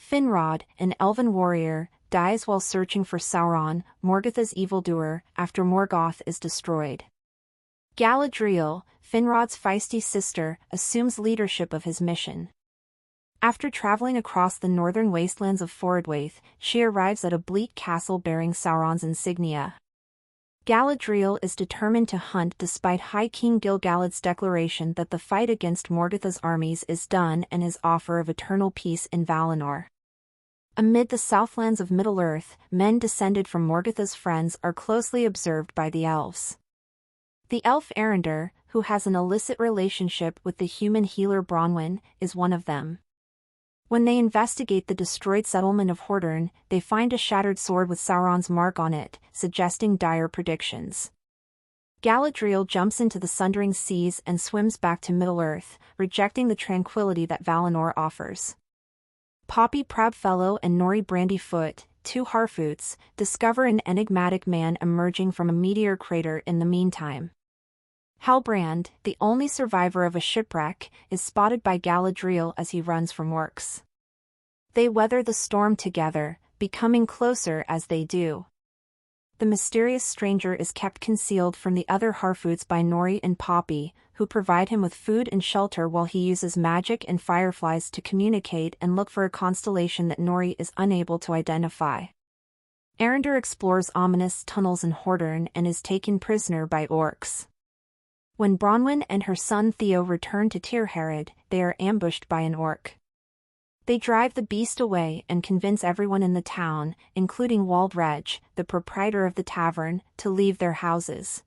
Finrod, an elven warrior, dies while searching for Sauron, Morgoth's evildoer, after Morgoth is destroyed. Galadriel, Finrod's feisty sister, assumes leadership of his mission. After traveling across the northern wastelands of Forodwaith, she arrives at a bleak castle bearing Sauron's insignia. Galadriel is determined to hunt despite High King Gil-galad's declaration that the fight against Morgoth's armies is done and his offer of eternal peace in Valinor. Amid the southlands of Middle-earth, men descended from Morgoth's friends are closely observed by the elves. The elf Eärendil, who has an illicit relationship with the human healer Bronwyn, is one of them. When they investigate the destroyed settlement of Hordern, they find a shattered sword with Sauron's mark on it, suggesting dire predictions. Galadriel jumps into the sundering seas and swims back to Middle-earth, rejecting the tranquility that Valinor offers. Poppy Proudfellow and Nori Brandyfoot, two Harfoots, discover an enigmatic man emerging from a meteor crater in the meantime. Halbrand, the only survivor of a shipwreck, is spotted by Galadriel as he runs from orcs. They weather the storm together, becoming closer as they do. The mysterious stranger is kept concealed from the other Harfoots by Nori and Poppy, who provide him with food and shelter while he uses magic and fireflies to communicate and look for a constellation that Nori is unable to identify. Eärendil explores ominous tunnels in Hordern and is taken prisoner by orcs. When Bronwyn and her son Theo return to Tirharad, they are ambushed by an orc. They drive the beast away and convince everyone in the town, including Waldreg, the proprietor of the tavern, to leave their houses.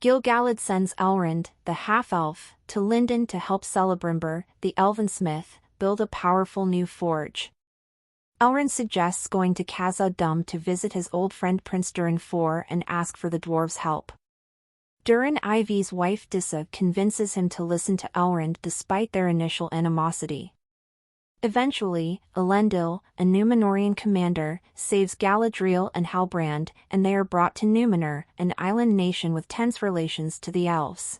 Gil-galad sends Elrond, the half-elf, to Lindon to help Celebrimbor, the elven smith, build a powerful new forge. Elrond suggests going to Khazad-dûm to visit his old friend Prince Durin IV and ask for the dwarves' help. Durin Ivy's wife Dissa convinces him to listen to Elrond despite their initial animosity. Eventually, Elendil, a Númenorian commander, saves Galadriel and Halbrand, and they are brought to Númenor, an island nation with tense relations to the elves.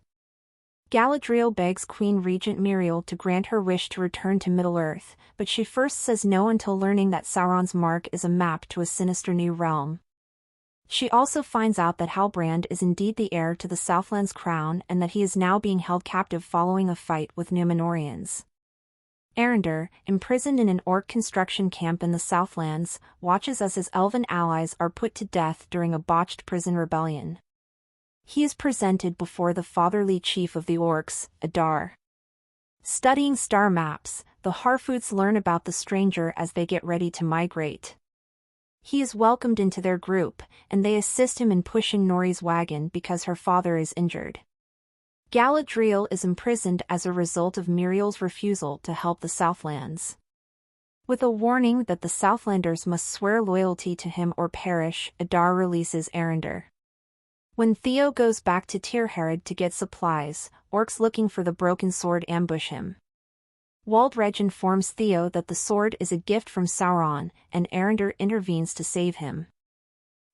Galadriel begs Queen Regent Miriel to grant her wish to return to Middle-earth, but she first says no until learning that Sauron's mark is a map to a sinister new realm. She also finds out that Halbrand is indeed the heir to the Southland's crown and that he is now being held captive following a fight with Númenorians. Eärendil, imprisoned in an orc construction camp in the Southlands, watches as his elven allies are put to death during a botched prison rebellion. He is presented before the fatherly chief of the orcs, Adar. Studying star maps, the Harfoots learn about the stranger as they get ready to migrate. He is welcomed into their group, and they assist him in pushing Nori's wagon because her father is injured. Galadriel is imprisoned as a result of Miriel's refusal to help the Southlands. With a warning that the Southlanders must swear loyalty to him or perish, Adar releases Eärendil. When Theo goes back to Tirharad to get supplies, orcs looking for the broken sword ambush him. Waldreg informs Theo that the sword is a gift from Sauron, and Eärendil intervenes to save him.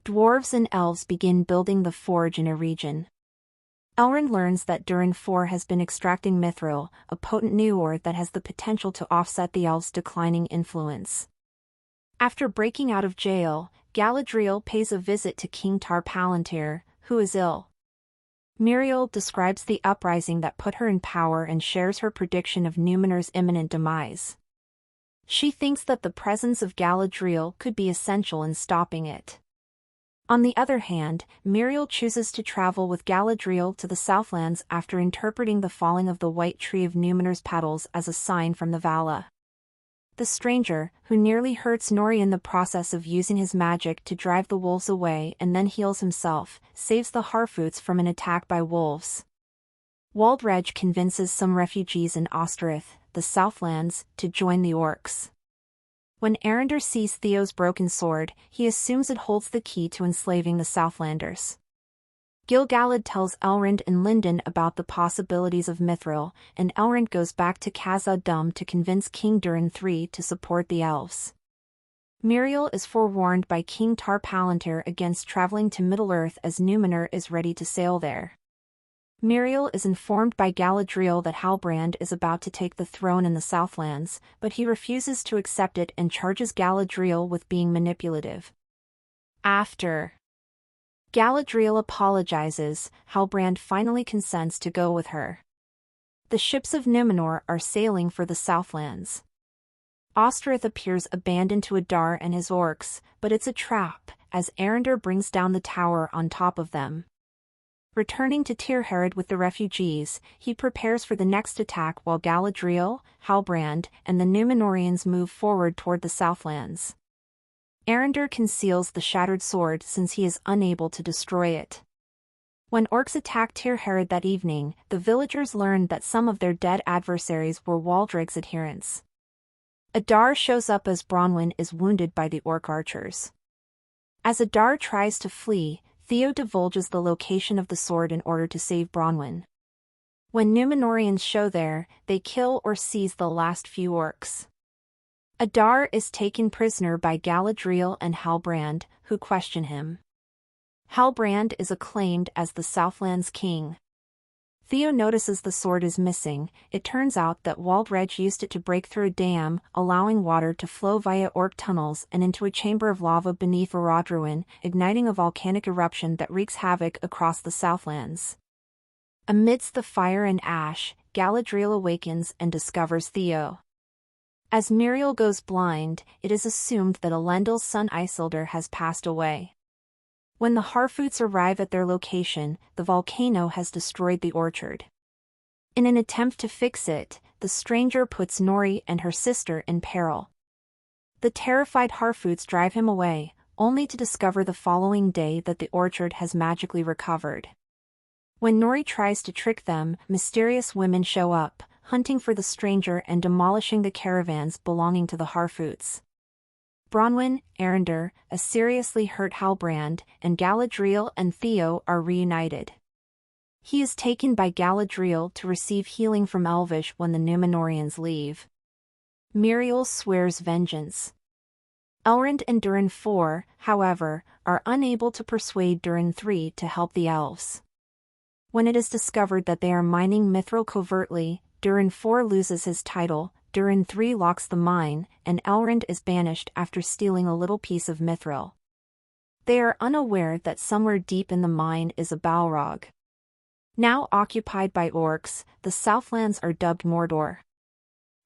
Dwarves and elves begin building the forge in a region. Elrond learns that Durin IV has been extracting mithril, a potent new ore that has the potential to offset the elves' declining influence. After breaking out of jail, Galadriel pays a visit to King Tar-Palantir, who is ill. Miriel describes the uprising that put her in power and shares her prediction of Númenor's imminent demise. She thinks that the presence of Galadriel could be essential in stopping it. On the other hand, Miriel chooses to travel with Galadriel to the Southlands after interpreting the falling of the white tree of Númenor's petals as a sign from the Vala. The stranger, who nearly hurts Nori in the process of using his magic to drive the wolves away and then heals himself, saves the Harfoots from an attack by wolves. Waldreg convinces some refugees in Ostirith, the Southlands, to join the orcs. When Eärendil sees Theo's broken sword, he assumes it holds the key to enslaving the Southlanders. Gil-galad tells Elrond and Lindon about the possibilities of mithril, and Elrond goes back to Khazad-dûm to convince King Durin III to support the elves. Miriel is forewarned by King Tar-Palantir against traveling to Middle-earth as Númenor is ready to sail there. Miriel is informed by Galadriel that Halbrand is about to take the throne in the Southlands, but he refuses to accept it and charges Galadriel with being manipulative. After Galadriel apologizes, Halbrand finally consents to go with her. The ships of Numenor are sailing for the Southlands. Osterith appears abandoned to Adar and his orcs, but it's a trap, as Eärendil brings down the tower on top of them. Returning to Tirharad with the refugees, he prepares for the next attack while Galadriel, Halbrand, and the Númenóreans move forward toward the Southlands. Eärendil conceals the shattered sword since he is unable to destroy it. When orcs attack Tirharad that evening, the villagers learn that some of their dead adversaries were Waldreg's adherents. Adar shows up as Bronwyn is wounded by the orc archers. As Adar tries to flee, Theo divulges the location of the sword in order to save Bronwyn. When Númenóreans show there, they kill or seize the last few orcs. Adar is taken prisoner by Galadriel and Halbrand, who question him. Halbrand is acclaimed as the Southlands king. Theo notices the sword is missing. It turns out that Waldreg used it to break through a dam, allowing water to flow via orc tunnels and into a chamber of lava beneath Orodruin, igniting a volcanic eruption that wreaks havoc across the Southlands. Amidst the fire and ash, Galadriel awakens and discovers Theo. As Miriel goes blind, it is assumed that Elendil's son Isildur has passed away. When the Harfoots arrive at their location, the volcano has destroyed the orchard. In an attempt to fix it, the stranger puts Nori and her sister in peril. The terrified Harfoots drive him away, only to discover the following day that the orchard has magically recovered. When Nori tries to trick them, mysterious women show up, hunting for the stranger and demolishing the caravans belonging to the Harfoots. Bronwyn, Eärendil, a seriously hurt Halbrand, and Galadriel and Theo are reunited. He is taken by Galadriel to receive healing from Elvish when the Númenóreans leave. Miriel swears vengeance. Elrond and Durin IV, however, are unable to persuade Durin III to help the elves. When it is discovered that they are mining Mithril covertly, Durin IV loses his title, Durin III locks the mine, and Elrond is banished after stealing a little piece of Mithril. They are unaware that somewhere deep in the mine is a Balrog. Now occupied by orcs, the Southlands are dubbed Mordor.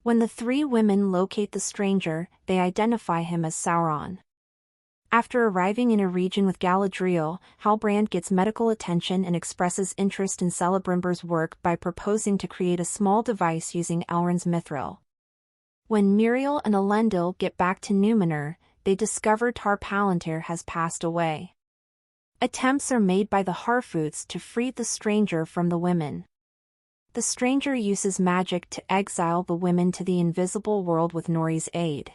When the three women locate the stranger, they identify him as Sauron. After arriving in a region with Galadriel, Halbrand gets medical attention and expresses interest in Celebrimbor's work by proposing to create a small device using Elrond's Mithril. When Miriel and Elendil get back to Númenor, they discover Tar Palantir has passed away. Attempts are made by the Harfoots to free the stranger from the women. The stranger uses magic to exile the women to the invisible world with Nori's aid.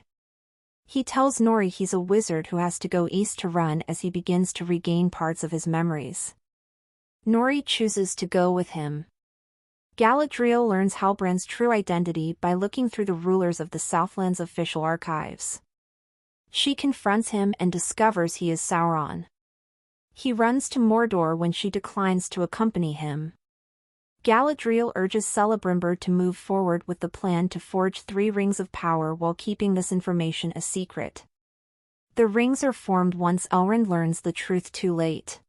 He tells Nori he's a wizard who has to go east to run as he begins to regain parts of his memories. Nori chooses to go with him. Galadriel learns Halbrand's true identity by looking through the rulers of the Southland's official archives. She confronts him and discovers he is Sauron. He runs to Mordor when she declines to accompany him. Galadriel urges Celebrimbor to move forward with the plan to forge 3 rings of power while keeping this information a secret. The rings are formed once Elrond learns the truth too late.